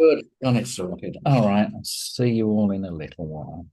Good. Got it sorted. All right. I'll see you all in a little while.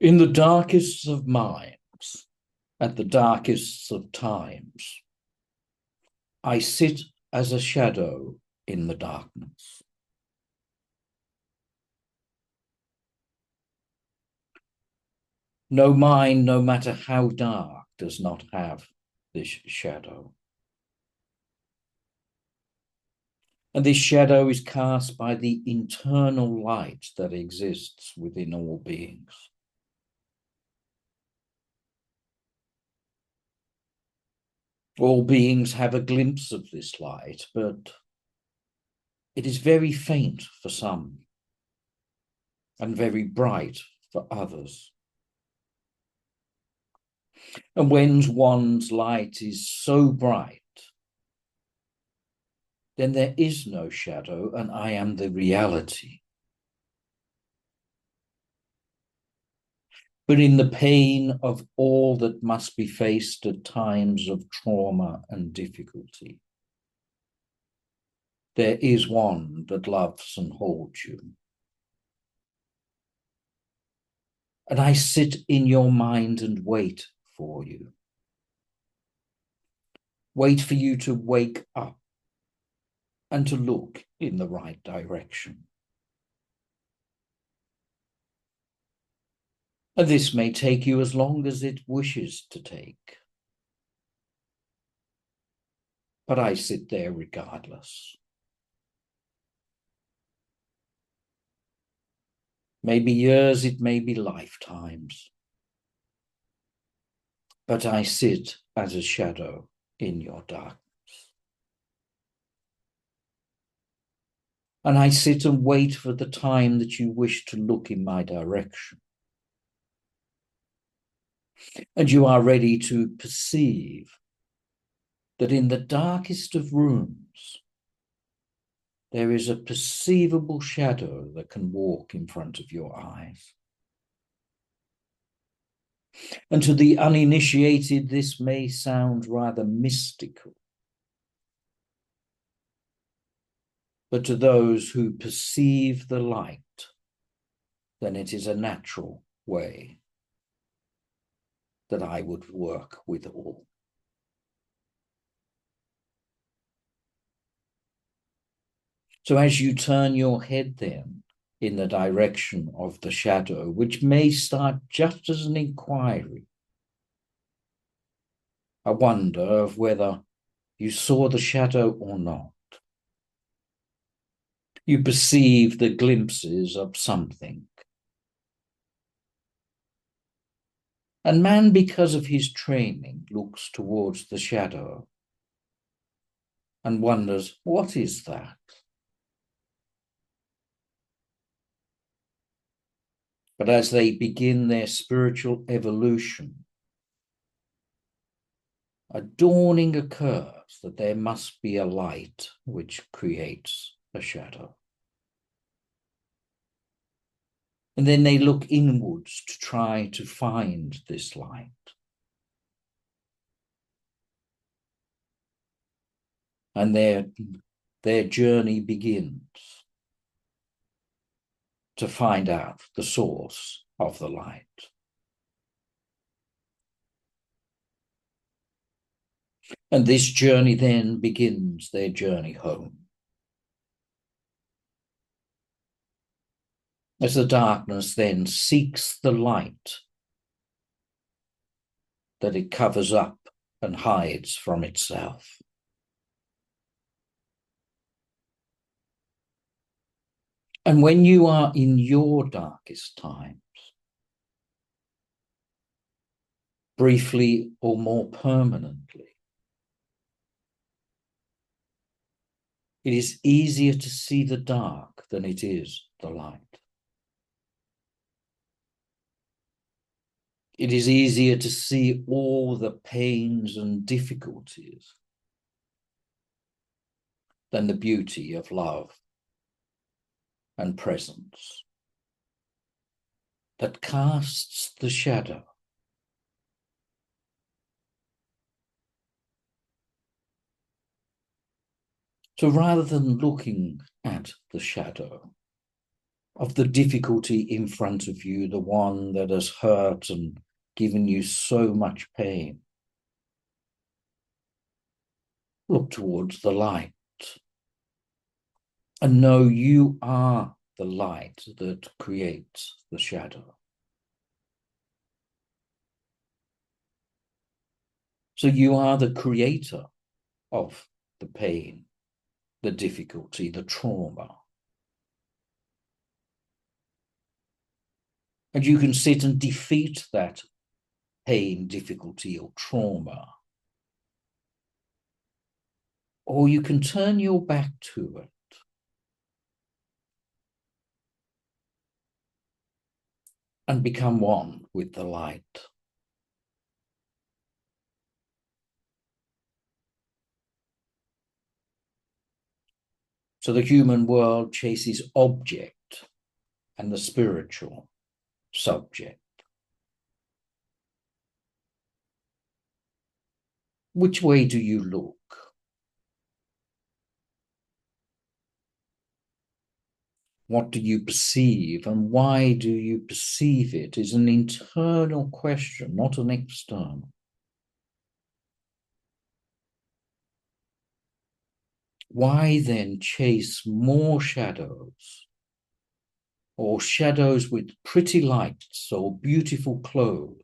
In the darkest of minds, at the darkest of times, I sit as a shadow in the darkness. No mind, no matter how dark, does not have this shadow. And this shadow is cast by the internal light that exists within all beings. All beings have a glimpse of this light, but it is very faint for some and very bright for others. And when one's light is so bright, then there is no shadow, and I am the reality. But in the pain of all that must be faced at times of trauma and difficulty, there is one that loves and holds you. And I sit in your mind and wait for you. Wait for you to wake up and to look in the right direction. And this may take you as long as it wishes to take. But I sit there regardless. Maybe years, it may be lifetimes. But I sit as a shadow in your darkness. And I sit and wait for the time that you wish to look in my direction. And you are ready to perceive that in the darkest of rooms, there is a perceivable shadow that can walk in front of your eyes. And to the uninitiated, this may sound rather mystical. But to those who perceive the light, then it is a natural way that I would work with all. So as you turn your head then in the direction of the shadow, which may start just as an inquiry, a wonder of whether you saw the shadow or not, you perceive the glimpses of something. And man, because of his training, looks towards the shadow and wonders, what is that? But as they begin their spiritual evolution, a dawning occurs that there must be a light which creates a shadow. And then they look inwards to try to find this light. And their journey begins to find out the source of the light. And this journey then begins their journey home. As the darkness then seeks the light that it covers up and hides from itself. And when you are in your darkest times, briefly or more permanently, it is easier to see the dark than it is the light. It is easier to see all the pains and difficulties than the beauty of love and presence that casts the shadow. So rather than looking at the shadow of the difficulty in front of you, the one that has hurt and given you so much pain, look towards the light and know you are the light that creates the shadow. So you are the creator of the pain, the difficulty, the trauma. And you can sit and defeat that pain, difficulty, or trauma. Or you can turn your back to it and become one with the light. So the human world chases object and the spiritual subject. Which way do you look? What do you perceive, and why do you perceive it is an internal question, not an external. Why then chase more shadows, or shadows with pretty lights or beautiful clothes,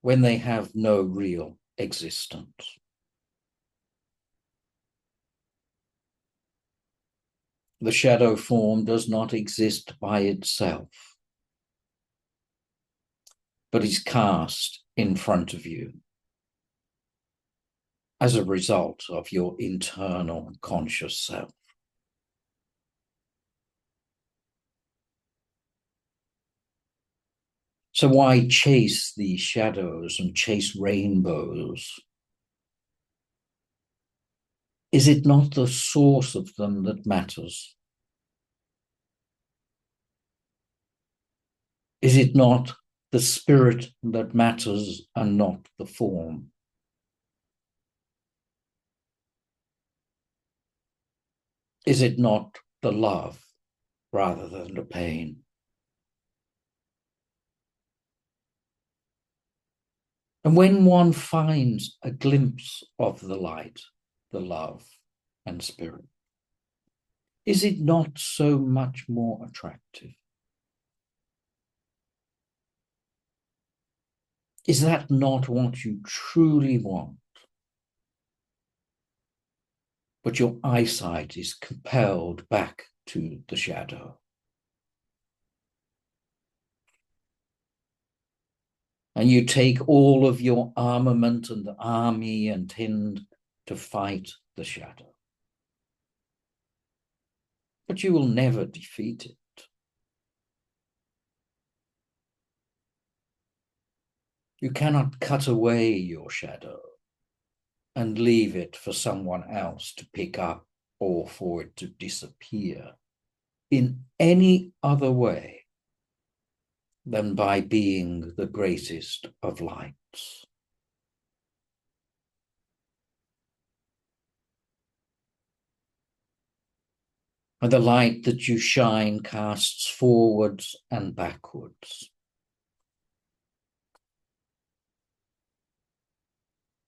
when they have no real existence? The shadow form does not exist by itself, but is cast in front of you as a result of your internal conscious self. So why chase these shadows and chase rainbows? Is it not the source of them that matters? Is it not the spirit that matters and not the form? Is it not the love rather than the pain? And when one finds a glimpse of the light, the love and spirit, is it not so much more attractive? Is that not what you truly want? But your eyesight is compelled back to the shadow. And you take all of your armament and army and tend to fight the shadow. But you will never defeat it. You cannot cut away your shadow and leave it for someone else to pick up or for it to disappear in any other way than by being the greatest of lights. And the light that you shine casts forwards and backwards.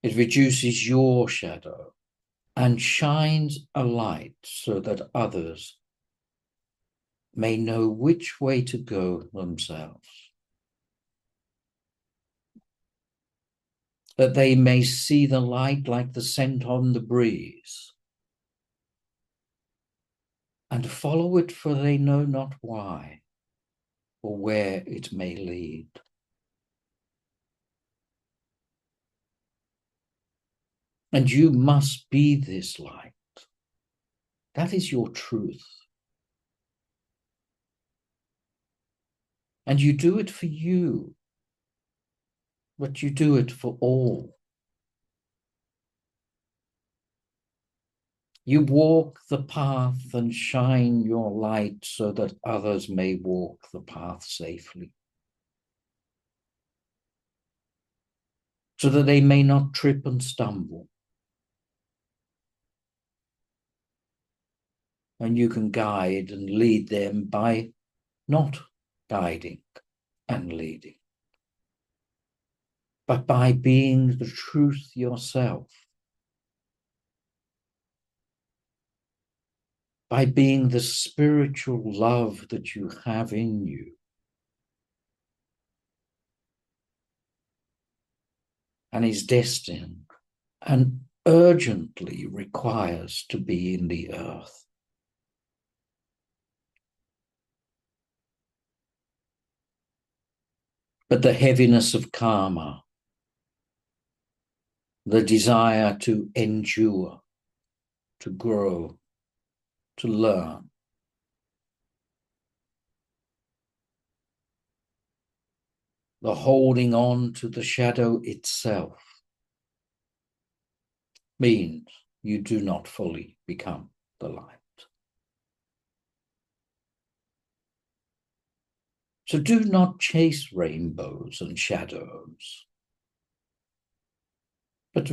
It reduces your shadow and shines a light so that others may know which way to go themselves, that they may see the light like the scent on the breeze, and follow it, for they know not why or where it may lead. And you must be this light. That is your truth. And you do it for you, but you do it for all. You walk the path and shine your light so that others may walk the path safely, so that they may not trip and stumble. And you can guide and lead them by not guiding and leading, but by being the truth yourself, by being the spiritual love that you have in you. And is destined and urgently requires to be in the earth. But the heaviness of karma, the desire to endure, to grow, to learn, the holding on to the shadow itself, means you do not fully become the light. So do not chase rainbows and shadows, but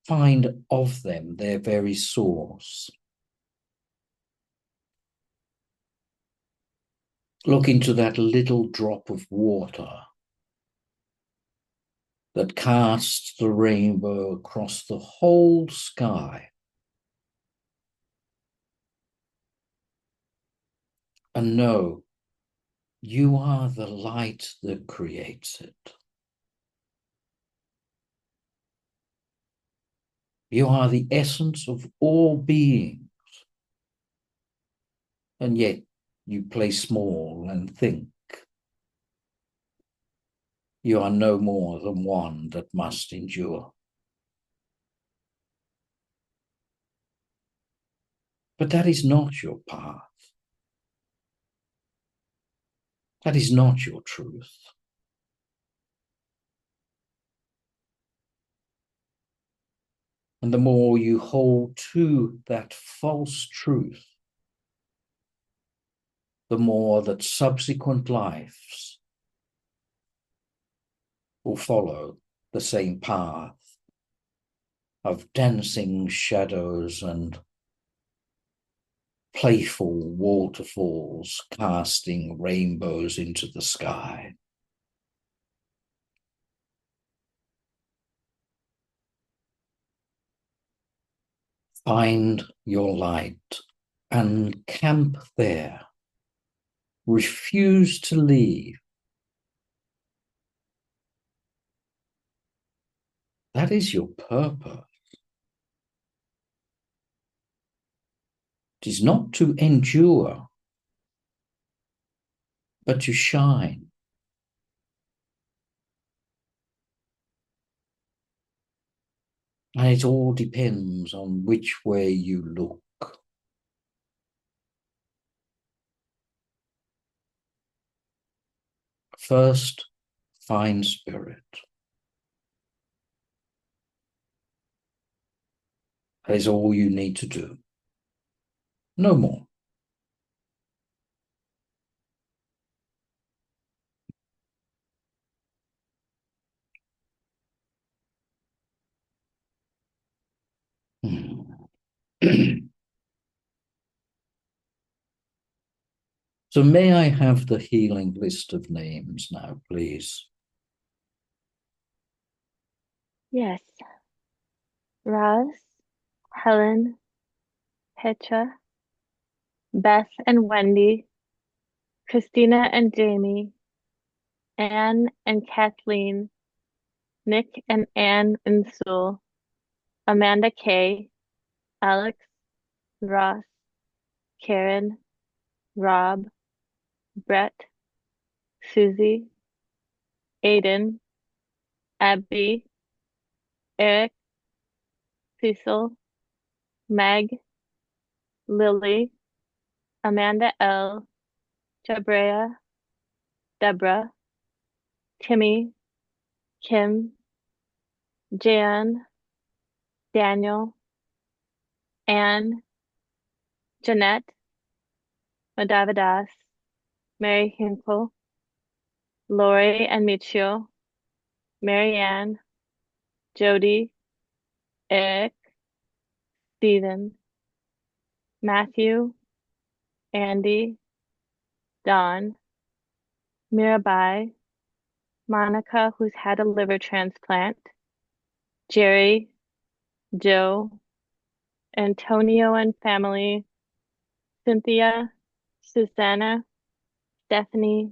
find of them their very source. Look into that little drop of water that casts the rainbow across the whole sky. And know you are the light that creates it. You are the essence of all beings. And yet you play small and think you are no more than one that must endure. But that is not your path. That is not your truth. And the more you hold to that false truth, the more that subsequent lives will follow the same path of dancing shadows and playful waterfalls casting rainbows into the sky. Find your light and camp there. Refuse to leave. That is your purpose. It is not to endure, but to shine. And it all depends on which way you look. First, find spirit. That is all you need to do. No more. So may I have the healing list of names now, please? Yes. Roz, Helen, Petra, Beth and Wendy, Christina and Jamie, Anne and Kathleen, Nick and Anne and Sewell, Amanda Kay, Alex, Ross, Karen, Rob, Brett, Susie, Aiden, Abby, Eric, Cecil, Meg, Lily, Amanda L, Jabrea, Deborah, Timmy, Kim, Jan, Daniel, Anne, Jeanette, Madavadas, Mary Hinkle, Lori and Michio, Marianne, Jody, Eric, Stephen, Matthew, Andy, Don, Mirabai, Monica, who's had a liver transplant, Jerry, Joe, Antonio and family, Cynthia, Susanna, Stephanie,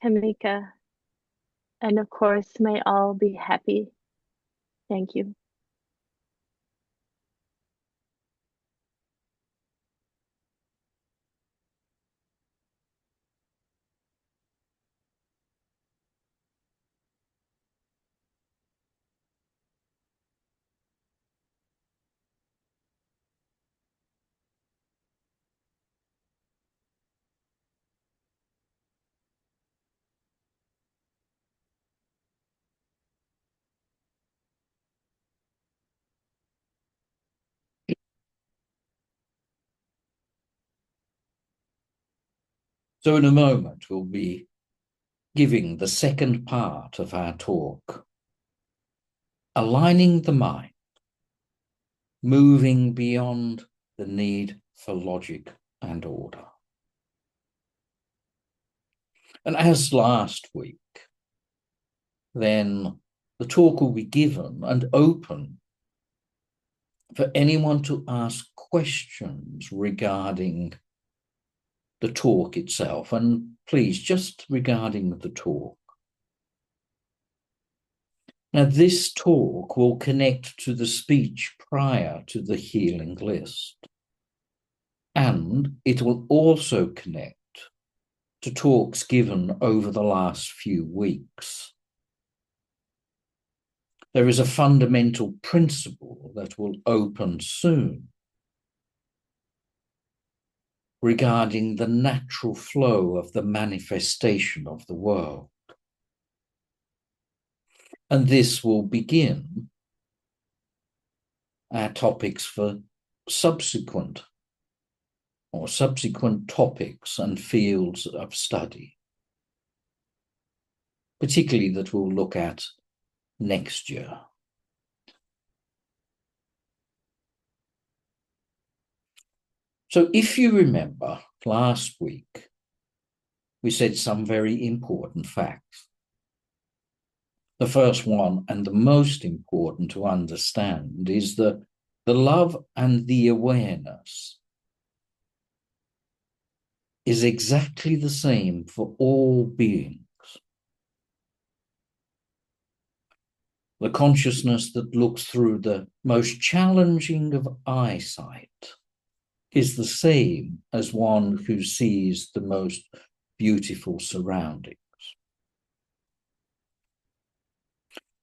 Tamika, and of course, may all be happy. Thank you. So in a moment, we'll be giving the second part of our talk, aligning the mind, moving beyond the need for logic and order. And as last week, then the talk will be given and open for anyone to ask questions regarding the talk itself. And please, just regarding the talk. Now, this talk will connect to the speech prior to the healing list. And it will also connect to talks given over the last few weeks. There is a fundamental principle that will open soon regarding the natural flow of the manifestation of the world. And this will begin our topics for subsequent topics and fields of study, particularly that we'll look at next year. So if you remember, last week, we said some very important facts. The first one, and the most important to understand, is that the love and the awareness is exactly the same for all beings. The consciousness that looks through the most challenging of eyesight is the same as one who sees the most beautiful surroundings.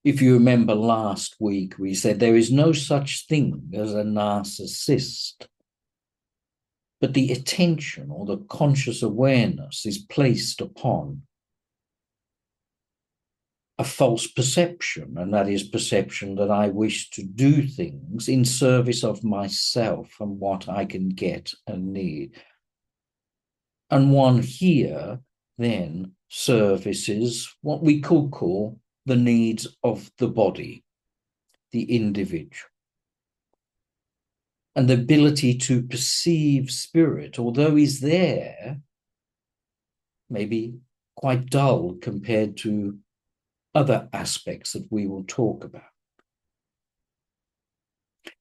If you remember last week, we said there is no such thing as a narcissist, but the attention or the conscious awareness is placed upon a false perception, and that is perception that I wish to do things in service of myself and what I can get and need. And one here then services what we could call the needs of the body, the individual. And the ability to perceive spirit, although is there, maybe quite dull compared to other aspects that we will talk about.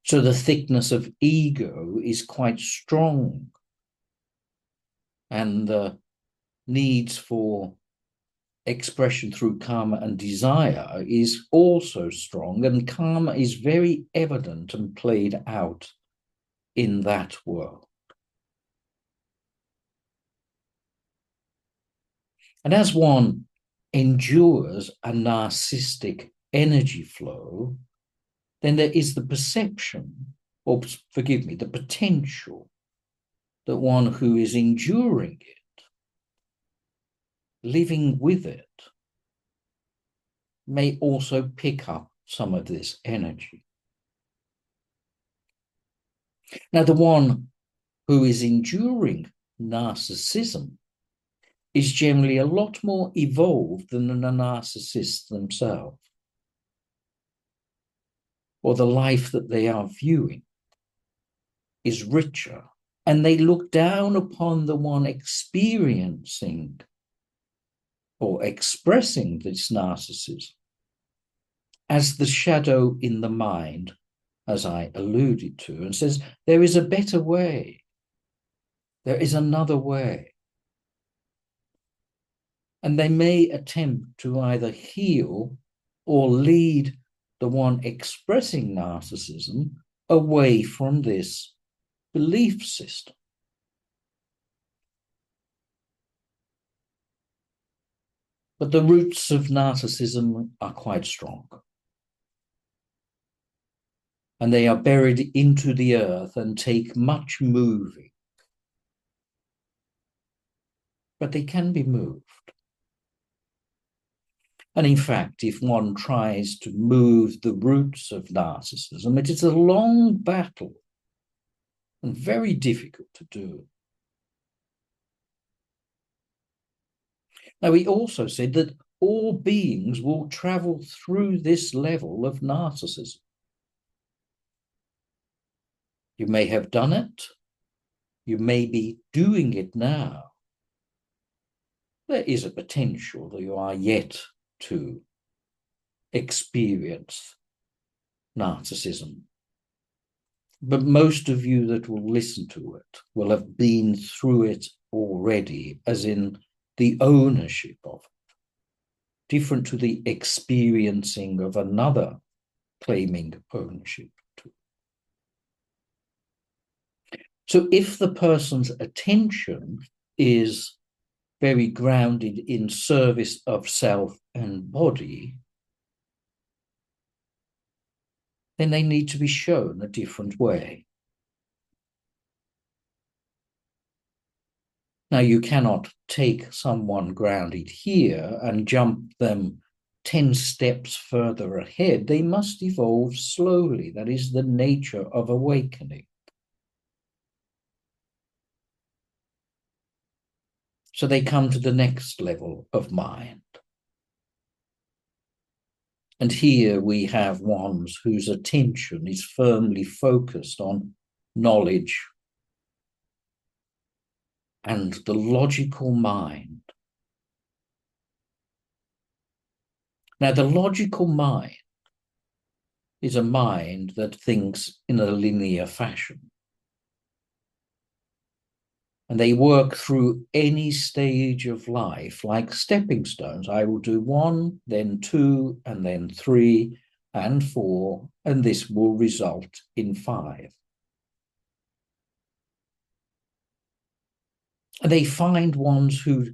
So the thickness of ego is quite strong, and the needs for expression through karma and desire is also strong, and karma is very evident and played out in that world. And as one endures a narcissistic energy flow, then there is the perception, or forgive me, the potential that one who is enduring it living with it may also pick up some of this energy. Now, the one who is enduring narcissism is generally a lot more evolved than the narcissists themselves, or the life that they are viewing is richer, and they look down upon the one experiencing or expressing this narcissism as the shadow in the mind, as I alluded to, and says, there is a better way. There is another way. And they may attempt to either heal or lead the one expressing narcissism away from this belief system. But the roots of narcissism are quite strong. And they are buried into the earth and take much moving. But they can be moved. And in fact, if one tries to move the roots of narcissism, it is a long battle and very difficult to do. Now, he also said that all beings will travel through this level of narcissism. You may have done it. You may be doing it now. There is a potential that you are yet to experience narcissism. But most of you that will listen to it will have been through it already, as in the ownership of it, different to the experiencing of another claiming ownership to it. So if the person's attention is very grounded in service of self and body, then they need to be shown a different way. Now, you cannot take someone grounded here and jump them 10 steps further ahead. They must evolve slowly. That is the nature of awakening. So they come to the next level of mind. And here we have ones whose attention is firmly focused on knowledge and the logical mind. Now, the logical mind is a mind that thinks in a linear fashion. And they work through any stage of life like stepping stones. I will do 1, then 2, and then 3, and 4, and this will result in 5. And they find ones who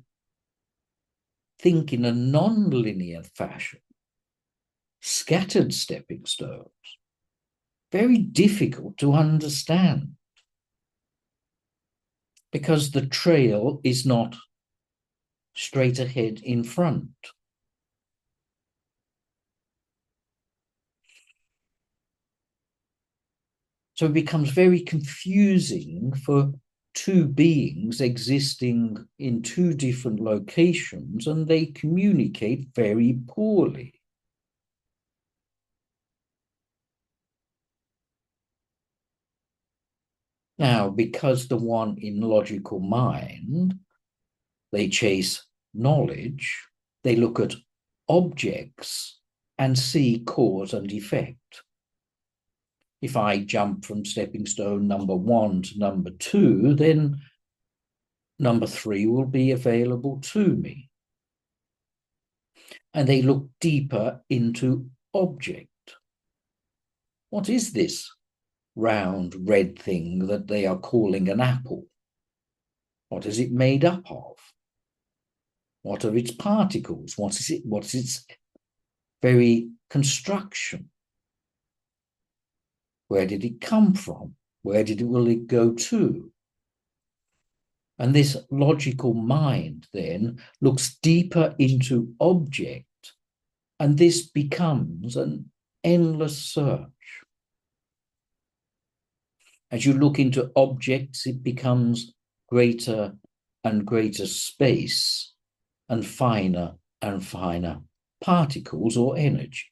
think in a non-linear fashion, scattered stepping stones, very difficult to understand, because the trail is not straight ahead in front. So it becomes very confusing for two beings existing in two different locations, and they communicate very poorly. Now, because the one in logical mind, they chase knowledge, they look at objects and see cause and effect. If I jump from stepping stone number 1 to number 2, then number 3 will be available to me. And they look deeper into object. What is this round red thing that they are calling an apple? What is it made up of? What are its particles? What's its very construction? Where did it come from? Will it go to? And this logical mind then looks deeper into object, and this becomes an endless search. As you look into objects, it becomes greater and greater space and finer particles or energy.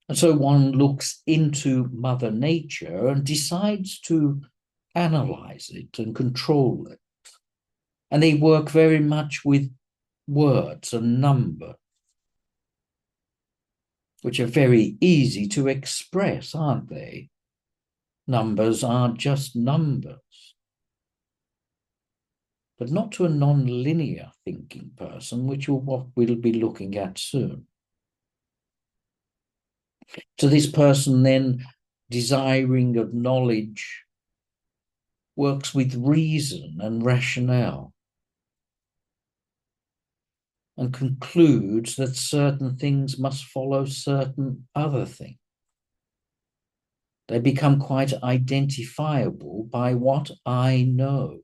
And so one looks into Mother Nature and decides to analyze it and control it. And they work very much with words and number, which are very easy to express, aren't they? Numbers are just numbers. But not to a non-linear thinking person, which is what we'll be looking at soon. So this person then, desiring of knowledge, works with reason and rationale and concludes that certain things must follow certain other things. They become quite identifiable by what I know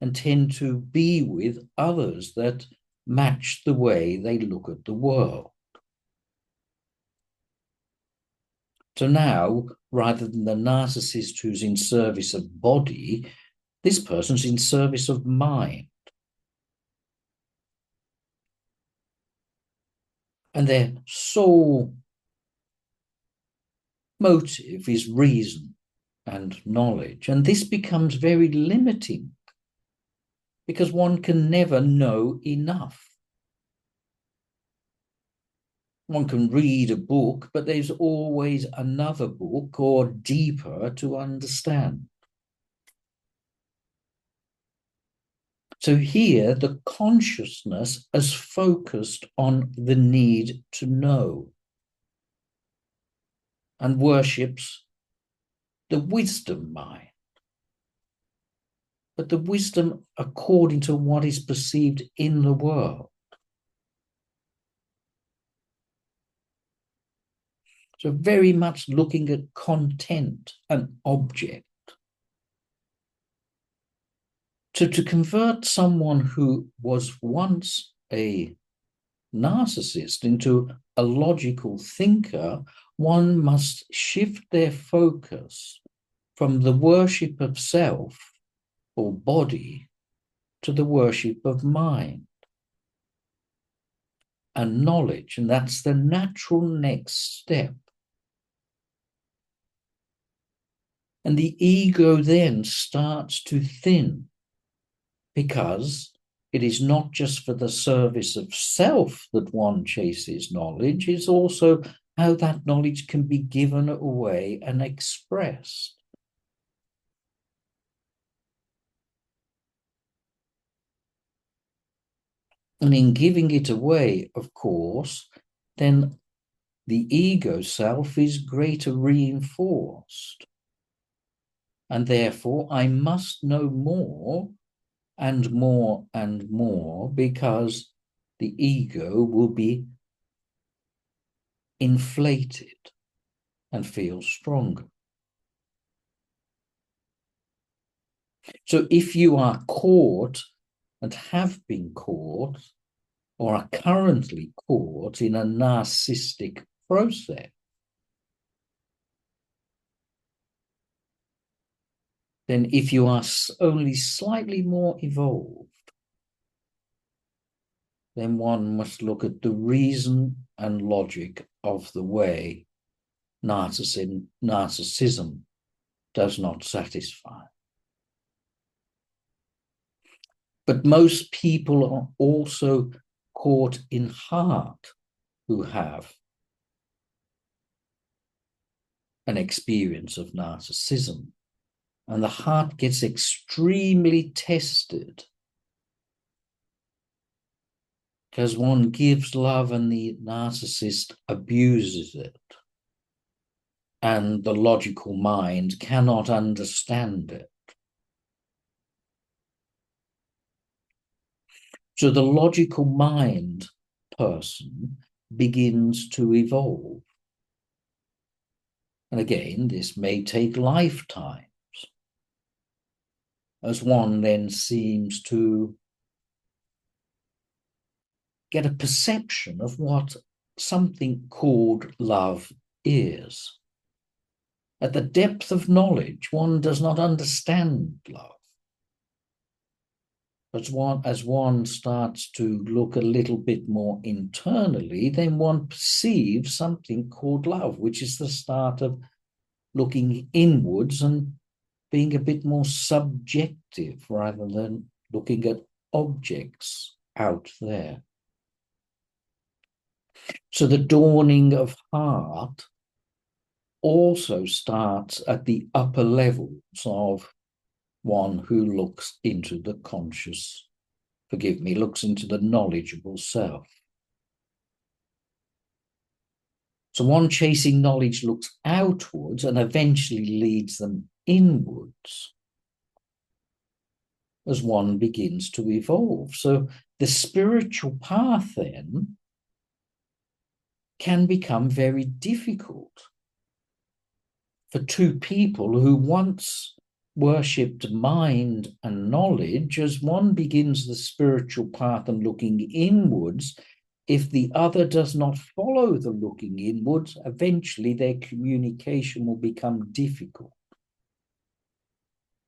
and tend to be with others that match the way they look at the world. So now, rather than the narcissist who's in service of body, this person's in service of mind. And their sole motive is reason and knowledge. And this becomes very limiting because one can never know enough. One can read a book, but there's always another book or deeper to understand. So here, the consciousness is focused on the need to know and worships the wisdom mind. But the wisdom according to what is perceived in the world. So very much looking at content and object. So to convert someone who was once a narcissist into a logical thinker, one must shift their focus from the worship of self or body to the worship of mind and knowledge, and that's the natural next step. And the ego then starts to thin because it is not just for the service of self that one chases knowledge, it's also how that knowledge can be given away and expressed. And in giving it away, of course, then the ego self is greater reinforced. And therefore, I must know more and more and more because the ego will be inflated and feel stronger. So if you are caught and have been caught or are currently caught in a narcissistic process, then if you are only slightly more evolved, then one must look at the reason and logic of the way narcissism does not satisfy. But most people are also caught in heart who have an experience of narcissism. And the heart gets extremely tested because one gives love and the narcissist abuses it. And the logical mind cannot understand it. So the logical mind person begins to evolve. And again, this may take lifetimes, as one then seems to get a perception of what something called love is. At the depth of knowledge, one does not understand love. As one starts to look a little bit more internally, then one perceives something called love, which is the start of looking inwards and being a bit more subjective rather than looking at objects out there. So the dawning of heart also starts at the upper levels of one who looks into the conscious, looks into the knowledgeable self. So one chasing knowledge looks outwards and eventually leads them inwards as one begins to evolve. So the spiritual path then can become very difficult for two people who once worshipped mind and knowledge. As one begins the spiritual path and looking inwards, if the other does not follow the looking inwards, eventually their communication will become difficult,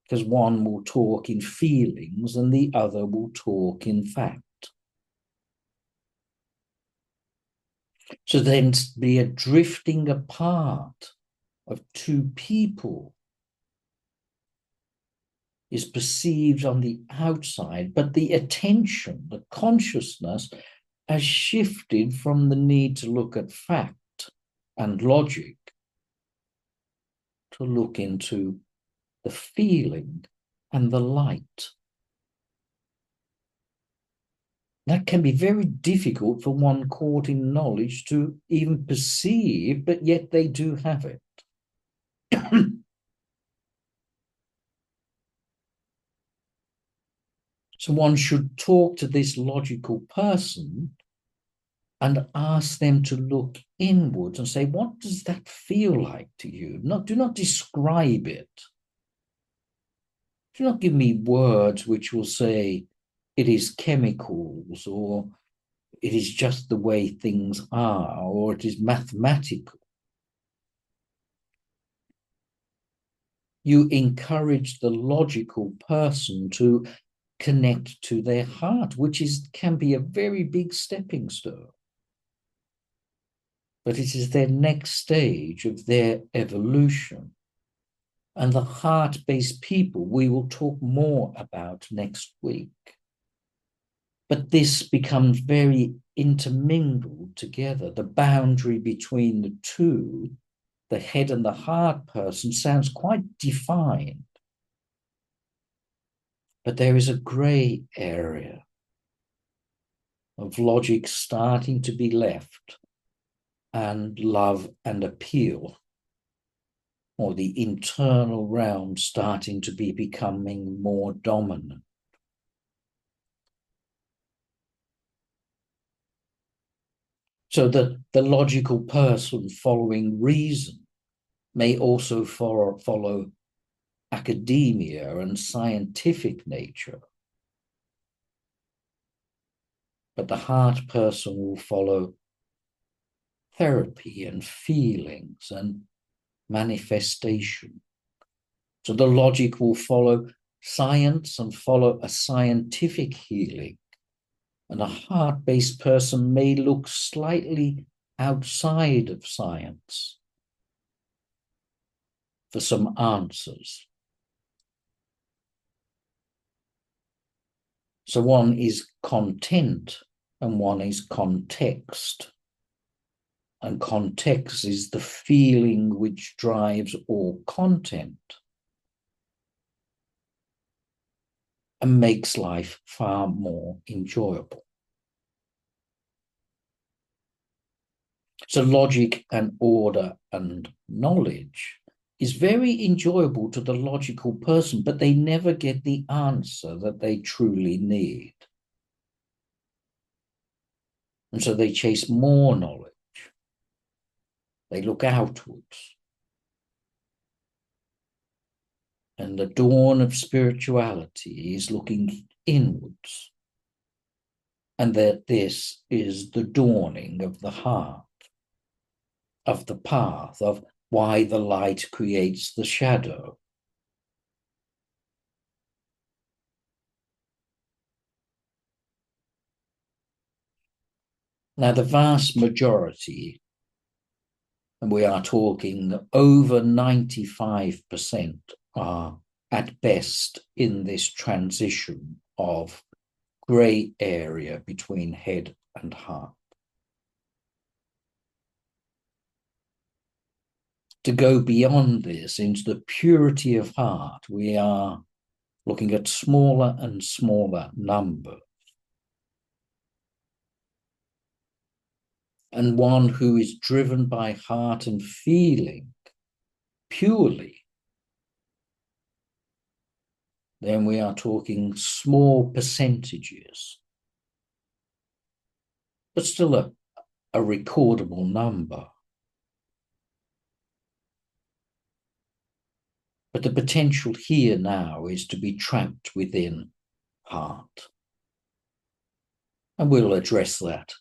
because one will talk in feelings and the other will talk in fact. So then be a drifting apart of two people is perceived on the outside, but the attention, the consciousness has shifted from the need to look at fact and logic to look into the feeling and the light. That can be very difficult for one caught in knowledge to even perceive, but yet they do have it. So one should talk to this logical person and ask them to look inwards and say, what does that feel like to you? Do not describe it. Do not give me words which will say it is chemicals, or it is just the way things are, or it is mathematical. You encourage the logical person to connect to their heart, which can be a very big stepping stone. But it is their next stage of their evolution. And the heart-based people we will talk more about next week. But this becomes very intermingled together. The boundary between the two, the head and the heart person, sounds quite defined. But there is a grey area of logic starting to be left, and love and appeal, or the internal realm, starting to be becoming more dominant. So the logical person following reason may also follow academia and scientific nature. But the heart person will follow therapy and feelings and manifestation. So the logic will follow science and follow a scientific healing. And a heart-based person may look slightly outside of science for some answers. So one is content and one is context. And context is the feeling which drives all content and makes life far more enjoyable. So logic and order and knowledge is very enjoyable to the logical person, but they never get the answer that they truly need. And so they chase more knowledge. They look outwards. And the dawn of spirituality is looking inwards. And that this is the dawning of the heart, of the path, of why the light creates the shadow. Now, the vast majority, and we are talking over 95%, are at best in this transition of grey area between head and heart. To go beyond this into the purity of heart, we are looking at smaller and smaller numbers. And one who is driven by heart and feeling purely, then we are talking small percentages, but still a recordable number. But the potential here now is to be trapped within heart. And we'll address that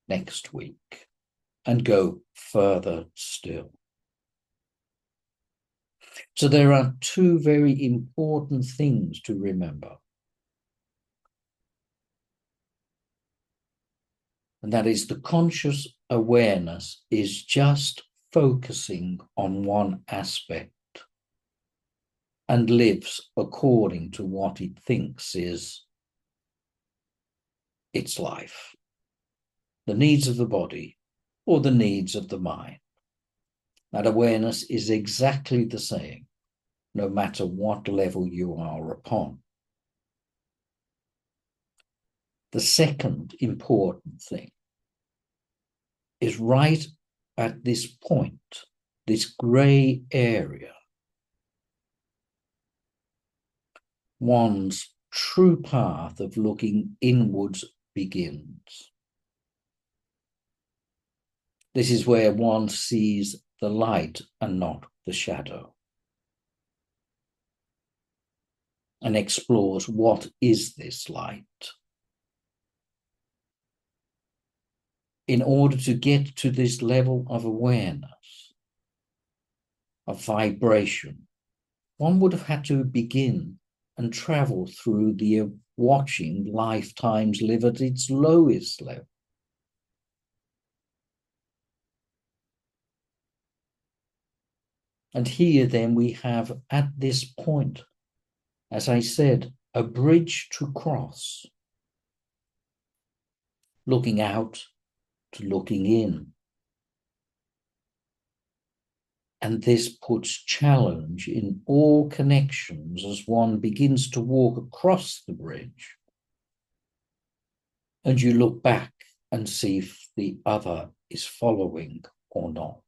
next week and go further still. So there are two very important things to remember. And that is the conscious awareness is just focusing on one aspect and lives according to what it thinks is its life, the needs of the body or the needs of the mind. That awareness is exactly the same, no matter what level you are upon. The second important thing is right at this point, this grey area, one's true path of looking inwards begins. This is where one sees the light and not the shadow, and explores what is this light. In order to get to this level of awareness, of vibration, one would have had to begin and travel through the watching lifetimes live at its lowest level. And here then we have at this point, as I said, a bridge to cross, looking out to looking in. And this puts challenge in all connections as one begins to walk across the bridge. And you look back and see if the other is following or not.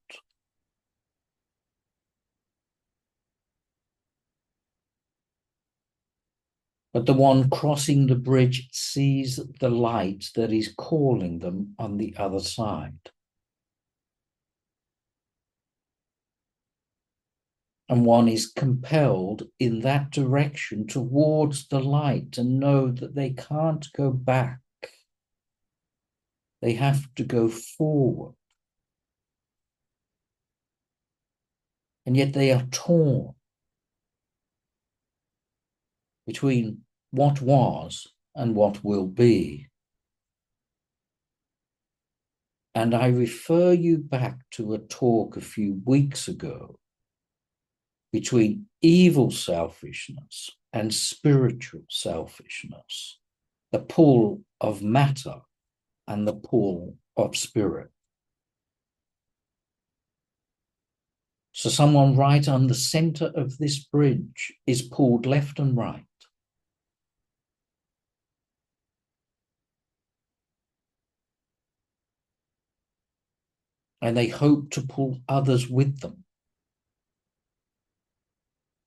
But the one crossing the bridge sees the light that is calling them on the other side. And one is compelled in that direction towards the light and know that they can't go back. They have to go forward. And yet they are torn between what was and what will be. And I refer you back to a talk a few weeks ago between evil selfishness and spiritual selfishness, the pull of matter and the pull of spirit. So someone right on the center of this bridge is pulled left and right. And they hope to pull others with them.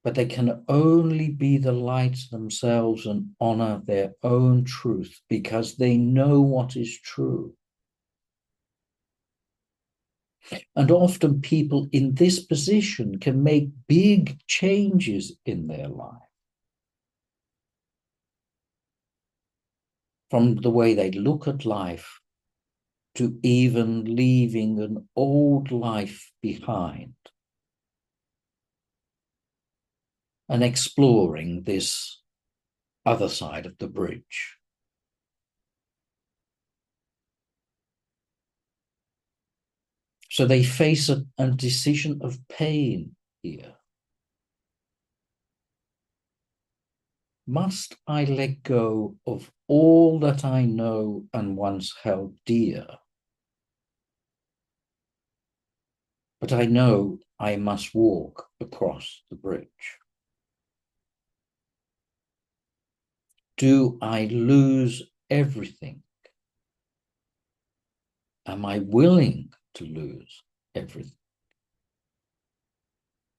But they can only be the light themselves and honor their own truth, because they know what is true. And often people in this position can make big changes in their life. From the way they look at life to even leaving an old life behind and exploring this other side of the bridge. So they face a decision of pain here. Must I let go of all that I know and once held dear? But I know I must walk across the bridge. Do I lose everything? Am I willing to lose everything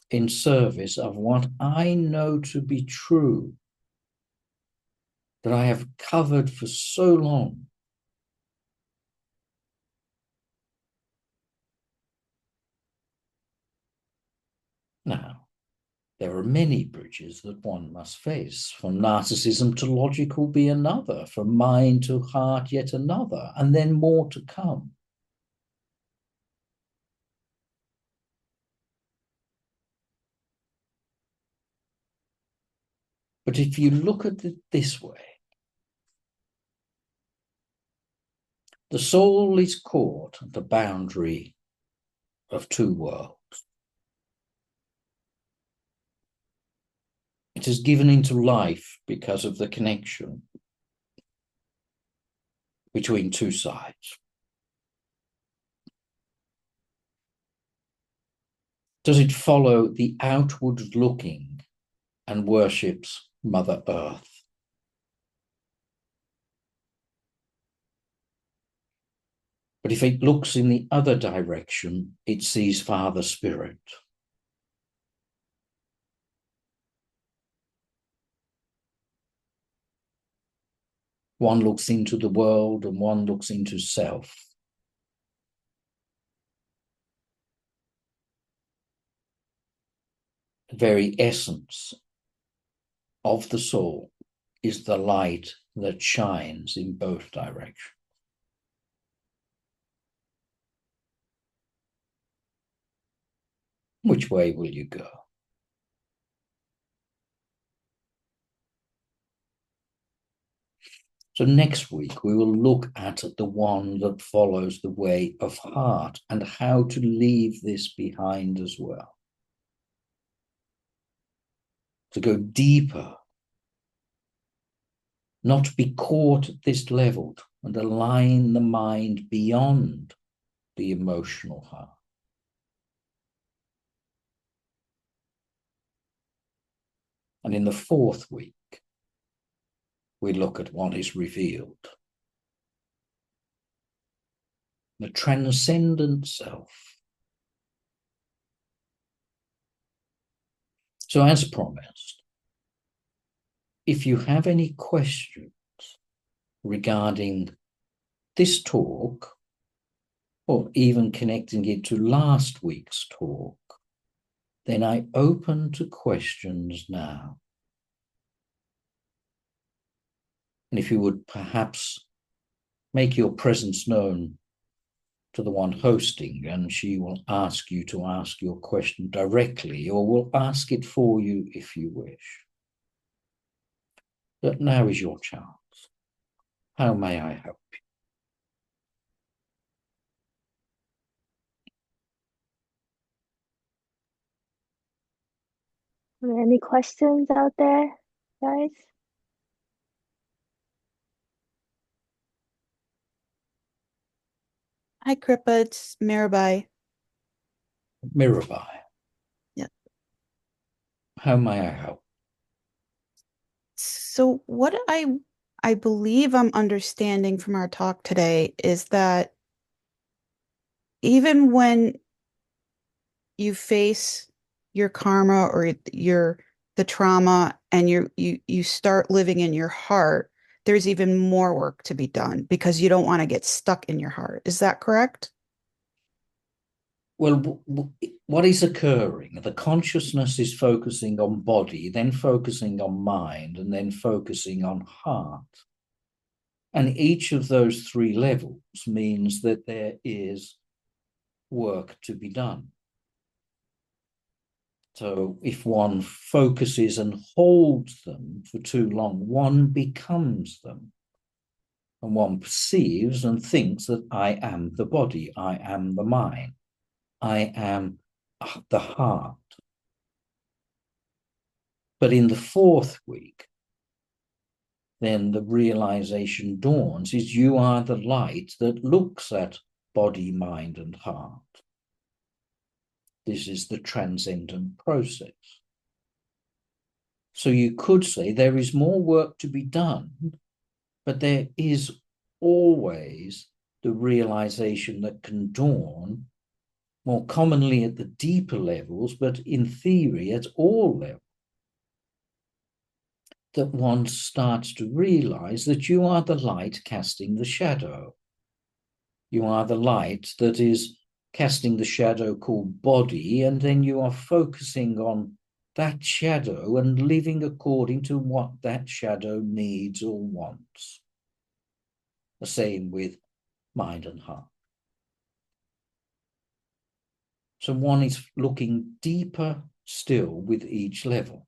in service of what I know to be true, that I have covered for so long? Now, there are many bridges that one must face. From narcissism to logic will be another, from mind to heart yet another, and then more to come. But if you look at it this way, the soul is caught at the boundary of two worlds. It is given into life because of the connection between two sides. Does it follow the outward looking and worships Mother Earth? But if it looks in the other direction, it sees Father Spirit. One looks into the world and one looks into self. The very essence of the soul is the light that shines in both directions. Which way will you go? So next week, we will look at the one that follows the way of heart and how to leave this behind as well. To go deeper, not to be caught at this level, and align the mind beyond the emotional heart. And in the fourth week, we look at what is revealed. The transcendent self. So as promised, if you have any questions regarding this talk, or even connecting it to last week's talk, then I open to questions now. And if you would perhaps make your presence known to the one hosting, and she will ask you to ask your question directly, or will ask it for you if you wish. But now is your chance. How may I help Are there any questions out there, guys? Hi, Kripa. It's Mirabai. you? Mirabai. Yeah. How may I help? So what I believe I'm understanding from our talk today is that even when you face your karma or the trauma and you start living in your heart, there's even more work to be done because you don't want to get stuck in your heart. Is that correct? Well, what is occurring? The consciousness is focusing on body, then focusing on mind, and then focusing on heart. And each of those three levels means that there is work to be done. So if one focuses and holds them for too long, one becomes them. And one perceives and thinks that I am the body, I am the mind, I am the heart. But in the fourth week, then the realization dawns is you are the light that looks at body, mind, and heart. This is the transcendent process. So you could say there is more work to be done, but there is always the realization that can dawn, more commonly at the deeper levels, but in theory at all levels, that one starts to realize that you are the light casting the shadow. You are the light that is casting the shadow called body, and then you are focusing on that shadow and living according to what that shadow needs or wants. The same with mind and heart. So one is looking deeper still with each level.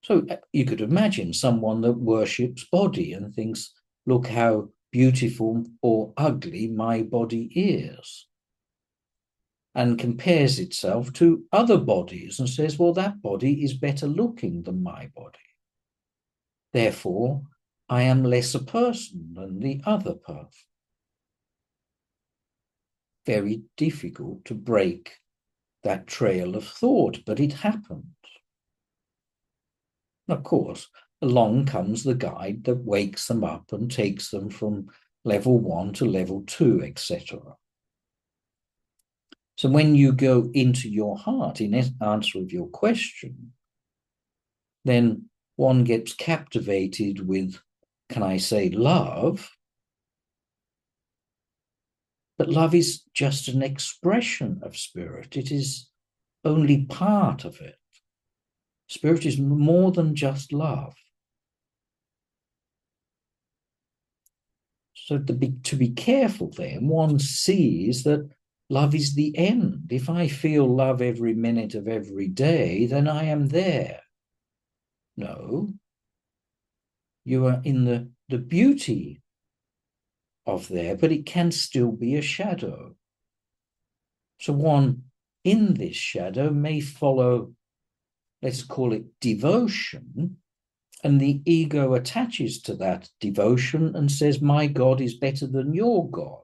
So you could imagine someone that worships body and thinks, look how beautiful or ugly my body is, and compares itself to other bodies and says, well, that body is better looking than my body. Therefore, I am less a person than the other person. Very difficult to break that trail of thought, but it happens. Of course, along comes the guide that wakes them up and takes them from level 1 to level 2, etc. So when you go into your heart, in answer of your question, then one gets captivated with, can I say, love? But love is just an expression of spirit. It is only part of it. Spirit is more than just love. So to be careful then, one sees that love is the end. If I feel love every minute of every day, then I am there. No, you are in the beauty of there, but it can still be a shadow. So one in this shadow may follow, let's call it devotion, and the ego attaches to that devotion and says, my God is better than your God,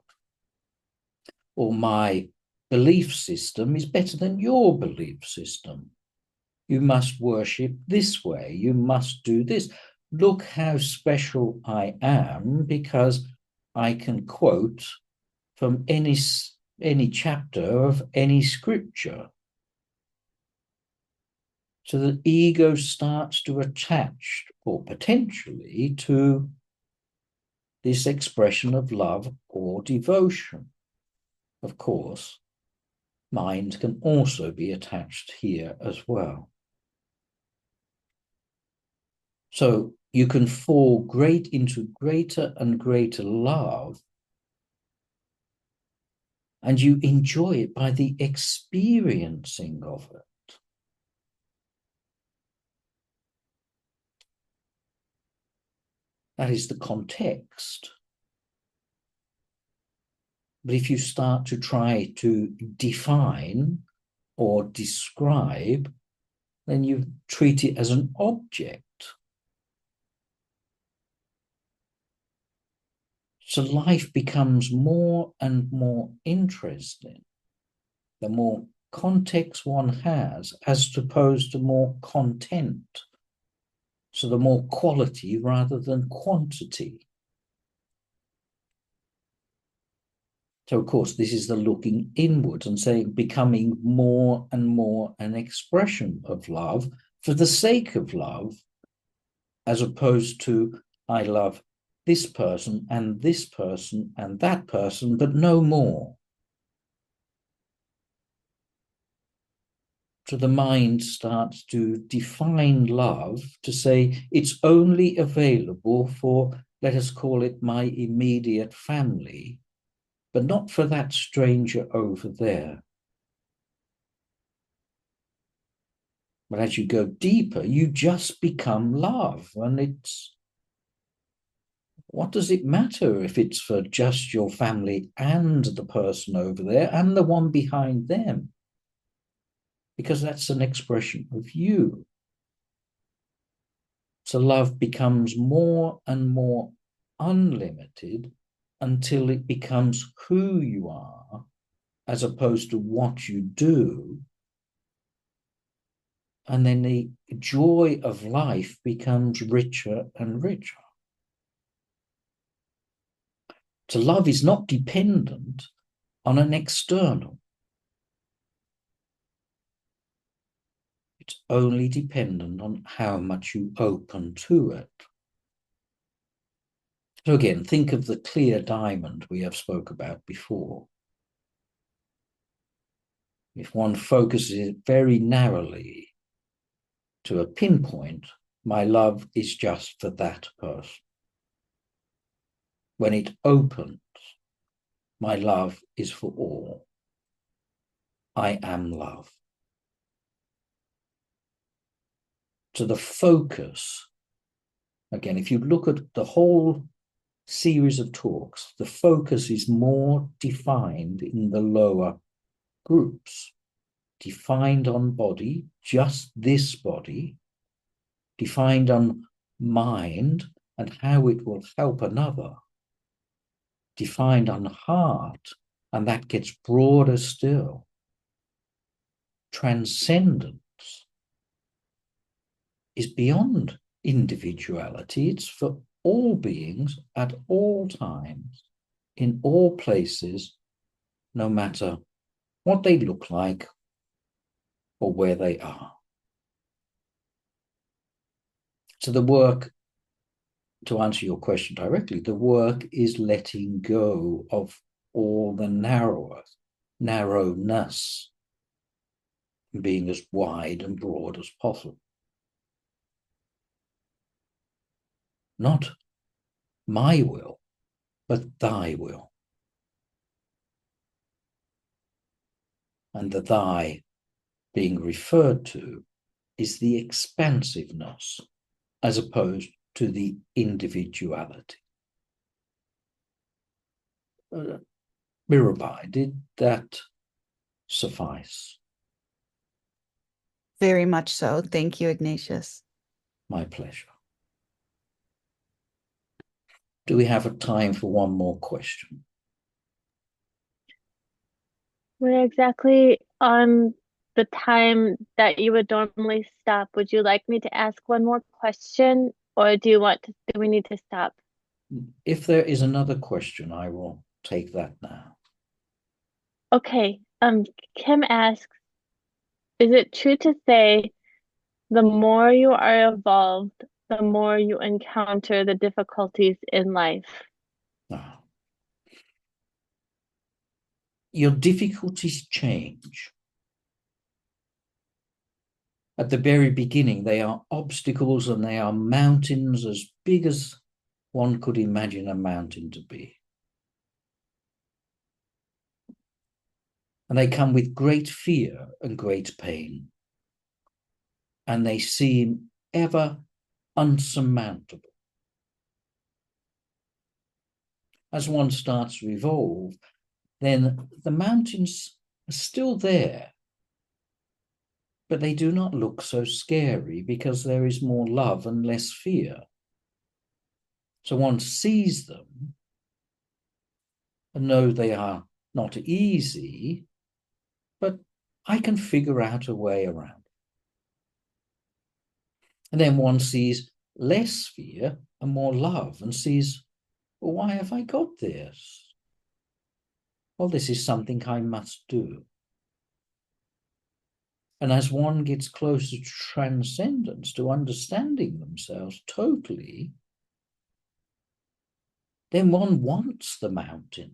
or my belief system is better than your belief system. You must worship this way. You must do this. Look how special I am because I can quote from any chapter of any scripture. So the ego starts to attach, or potentially, to this expression of love or devotion. Of course, mind can also be attached here as well. So you can fall into greater and greater love, and you enjoy it by the experiencing of it. That is the context. But if you start to try to define or describe, then you treat it as an object. So life becomes more and more interesting the more context one has, as opposed to more content. So the more quality rather than quantity. So, of course, this is the looking inward and saying, becoming more and more an expression of love for the sake of love, as opposed to, I love this person and this person and that person, but no more. So the mind starts to define love to say it's only available for, let us call it, my immediate family, but not for that stranger over there. But as you go deeper, you just become love. And it's, what does it matter if it's for just your family and the person over there and the one behind them? Because that's an expression of you. So love becomes more and more unlimited until it becomes who you are, as opposed to what you do. And then the joy of life becomes richer and richer. So love is not dependent on an external. It's only dependent on how much you open to it. So again, think of the clear diamond we have spoke about before. If one focuses it very narrowly to a pinpoint, my love is just for that person. When it opens, my love is for all. I am love. So the focus, again, if you look at the whole series of talks, the focus is more defined in the lower groups, defined on body, just this body, defined on mind and how it will help another, defined on heart, and that gets broader still. Transcendence is beyond individuality. It's for all beings at all times, in all places, no matter what they look like or where they are. So the work, to answer your question directly, the work is letting go of all the narrowness, being as wide and broad as possible. Not my will, but thy will. And the thy being referred to is the expansiveness as opposed to the individuality. Mirabai, did that suffice? Very much so. Thank you, Ignatius. My pleasure. Do we have a time for one more question? We're exactly on the time that you would normally stop. Would you like me to ask one more question, or do we need to stop? If there is another question, I will take that now. Okay. Kim asks, is it true to say the more you are evolved, the more you encounter the difficulties in life? Ah. Your difficulties change. At the very beginning, they are obstacles and they are mountains as big as one could imagine a mountain to be. And they come with great fear and great pain. And they seem ever unsurmountable. As one starts to evolve, then the mountains are still there, but they do not look so scary because there is more love and less fear. So one sees them and know they are not easy, but I can figure out a way around. And then one sees less fear and more love and sees, well, why have I got this? Well, this is something I must do. And as one gets closer to transcendence, to understanding themselves totally, then one wants the mountains.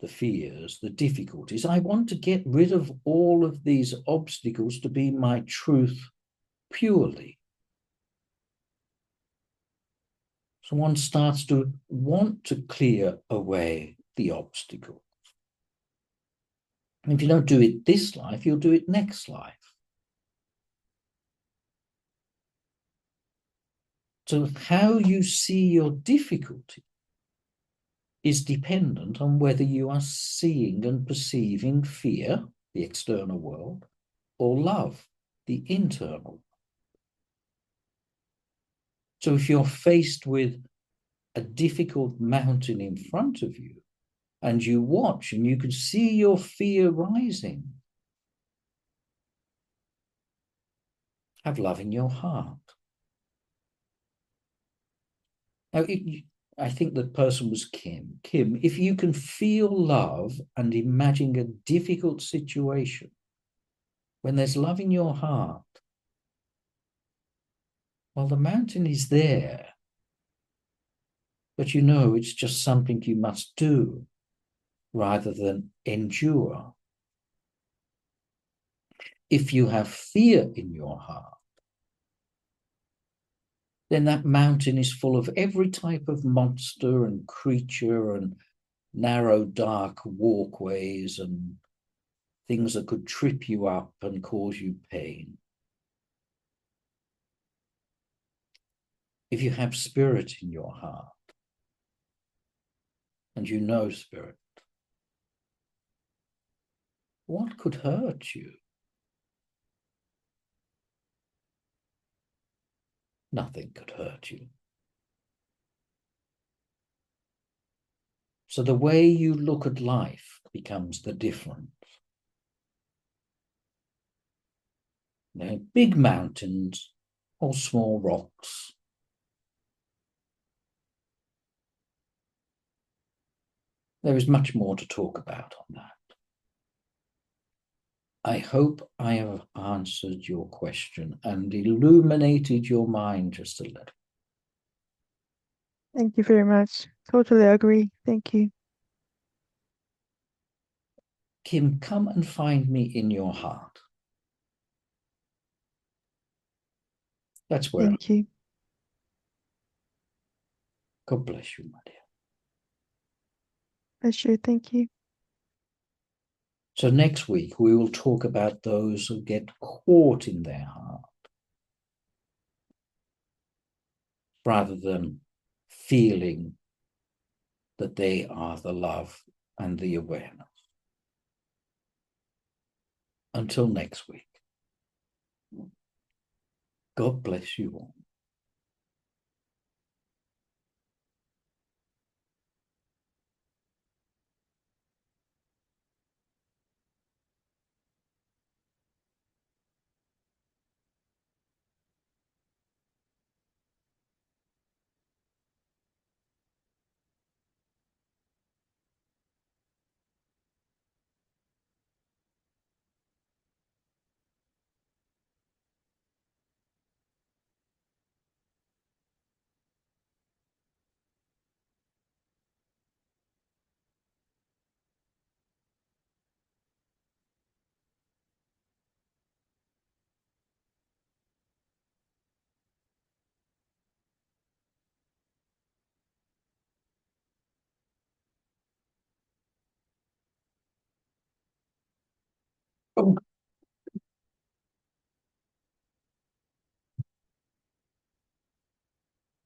the fears, the difficulties. I want to get rid of all of these obstacles to be my truth purely. So one starts to want to clear away the obstacle. And if you don't do it this life, you'll do it next life. So how you see your difficulty is dependent on whether you are seeing and perceiving fear, the external world, or love, the internal. So if you're faced with a difficult mountain in front of you, and you watch and you can see your fear rising, have love in your heart. Now, I think the person was Kim. Kim, if you can feel love and imagine a difficult situation, when there's love in your heart, well, the mountain is there, but you know it's just something you must do rather than endure. If you have fear in your heart, then that mountain is full of every type of monster and creature and narrow, dark walkways and things that could trip you up and cause you pain. If you have spirit in your heart, and you know spirit, what could hurt you? Nothing could hurt you. So the way you look at life becomes the difference. They're big mountains or small rocks. There is much more to talk about on that. I hope I have answered your question and illuminated your mind just a little. Thank you very much. Totally agree. Thank you. Kim, come and find me in your heart. That's where. Thank you. God bless you, my dear. Bless you. Thank you. So next week, we will talk about those who get caught in their heart rather than feeling that they are the love and the awareness. Until next week, God bless you all.